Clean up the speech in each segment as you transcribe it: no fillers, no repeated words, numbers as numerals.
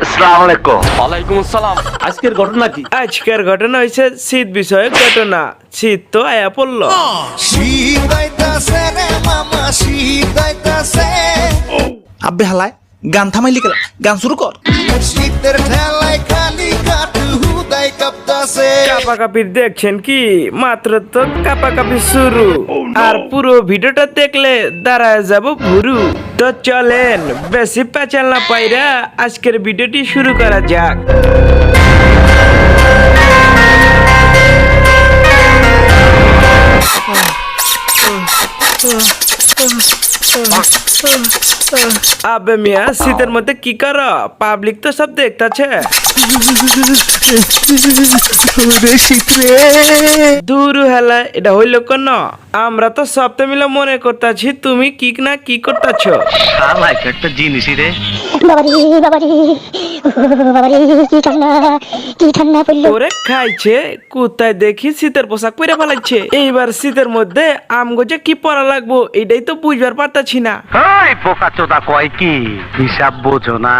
আসসালামু আলাইকুম। ওয়ালাইকুম আসসালাম। আজকের ঘটনা কি? আজকের ঘটনা হয়েছে শীত বিষয়ক ঘটনা। শীত তো আয়া পড়লো। আব্বে হালায় গান থামাইলি কেন? গান শুরু কর। শীতের ঠেলায় খালি কাটু হুদাই কাঁপতাছে। কাপাকাপির দেখছেন কি? মাত্র তো কাপাকাপি শুরু। আর পুরো ভিডিওটা দেখলে দাঁড়ায় যাব ভুরু। তো চলেন বেশি পেঁচাল না পাইরা আজকের ভিডিওটি শুরু করা যাক। আবে মিয়া শীতের মধ্যে কি করো? পাবলিক তো সব দেখতাছে। দূর হেলা এটা হইল কেন? আমরা তো সপ্তাহ মিলে মনে করতেছি তুমি কি না কি করতেছ। শালা এটা একটা জিনিসই রে। ওরে খাইছে কোথায় দেখি শীতের পোশাক পরে ফেলাচ্ছে। এইবার শীতের মধ্যে আমগো যে কি পরা লাগবো এটাই তো বুঝবার পারতাছি না। ওই বোকা চোদা কয় কি? হিসাব বোঝো না,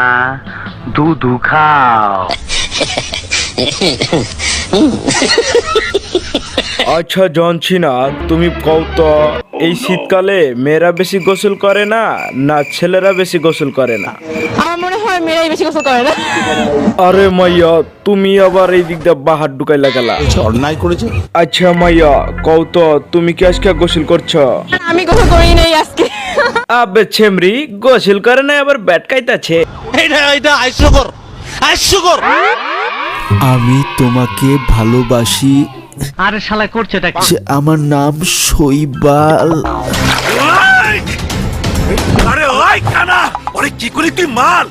দুধু খাও। আচ্ছা জানছি না, তুমি কও তো এই শীতকালে মেয়েরা বেশি গোসল করে না না ছেলেরা বেশি গোসল করে না? আমার মনে হয় মেয়েরাই বেশি গোসল করে না। আরে মাইয়া তুমি আবার এই দিক দিয়ে বাহার ঢুকাইলা গেলা। অন্যায় করেছে। আচ্ছা মাইয়া কও তো তুমি কি আজকে গোসল করছো? আমি গোসল করি নাই আজকে। আবে ছেমরি গোসল করে না আবার ব্যাট কাইতাছে। এটা হাস্যকর, হাস্যকর। আমি তোমাকে ভালোবাসি। আরে শালা করছেটা কি? আমার নাম শৈবাল। আরে ওই কানা, ওরে কি করে তুই মাল?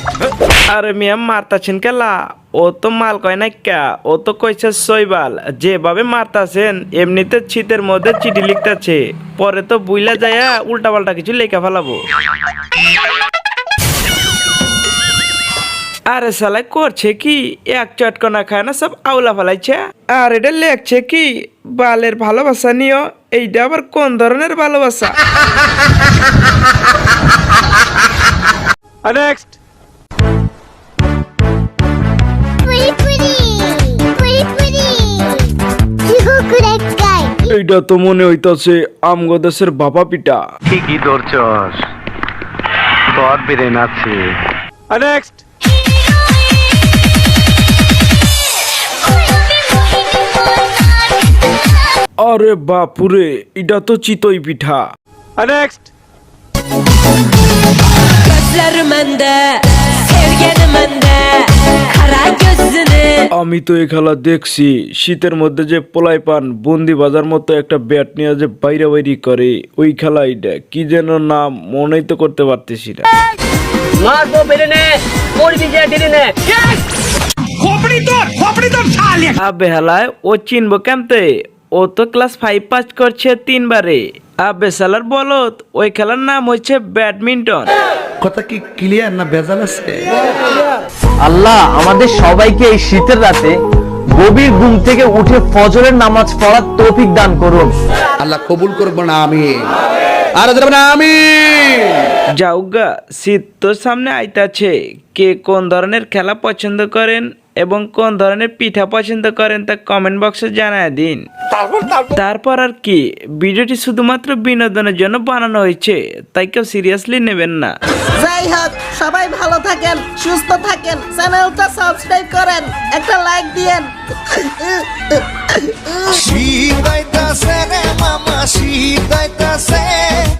আরে মিয়া মারতাছেন কেলা? ও তো মাল কয় না কা, ও তো কইছে শৈবাল। যেভাবে মারতাছেন এমনিতে শীতের মধ্যে চিঠি লিখতেছে, পরে তো বুইলা যায়া উল্টা পাল্টা কিছু লেখা ফেলাবো। আরে শালা করছে কি? এক চটকনা খায় না সব আউলা ফেলাইছে। আর এটা লেখছে কি? বালের ভালোবাসা নিও। এইটা আবার কোন ধরনের ভালোবাসা? নেক্সট। এইটা তো মনে হইতাছে আমগো দেশের বাবা পিটা। ঠিকই ধরছস, তোর ব্রেন আছে। নেক্সট। আরে বাপুরে এটা তো চিতই পিঠা। নেক্সট। আমি তো এই খেলা দেখছি। শীতের মধ্যে যে পোলাই পান বন্দি বাজার মতো একটা ব্যাট নিয়ে যে বাইরে বাইরি করে, ওই খেলা এটা কি যেন নাম মনেই তো করতে পারতেছি না। আবে হেলায় ও চিনবো কেমতে? ও তো ক্লাস 5 পাস করছে 3 বারে। আবে সালার বলত ওই খেলার নাম হচ্ছে ব্যাডমিন্টন। কথা কি ক্লিয়ার না ভেজাল আছে? আল্লাহ আমাদের সবাইকে এই শীতের রাতে গভীর ঘুম থেকে উঠে ফজরের নামাজ পড়ার তৌফিক দান করুন। আল্লাহ কবুল করবো না আমি আর দেব না আমি। যাওগা শীত তো সামনে আইতাছে। কে কোন ধরনের খেলা পছন্দ করেন এবং কোন ধরনের পিঠা পছন্দ করেন তা কমেন্ট বক্সে জানায় দিন। তারপর আর কি, ভিডিওটি শুধুমাত্র বিনোদনের জন্য বানানো হয়েছে, তাই কেউ সিরিয়াসলি নেবেন না। যাই হোক সবাই ভালো থাকেন, সুস্থ থাকেন, চ্যানেলটা সাবস্ক্রাইব করেন, একটা লাইক দিয়েন। শীত আইতাছে রে মামা, শীত আইতাছে।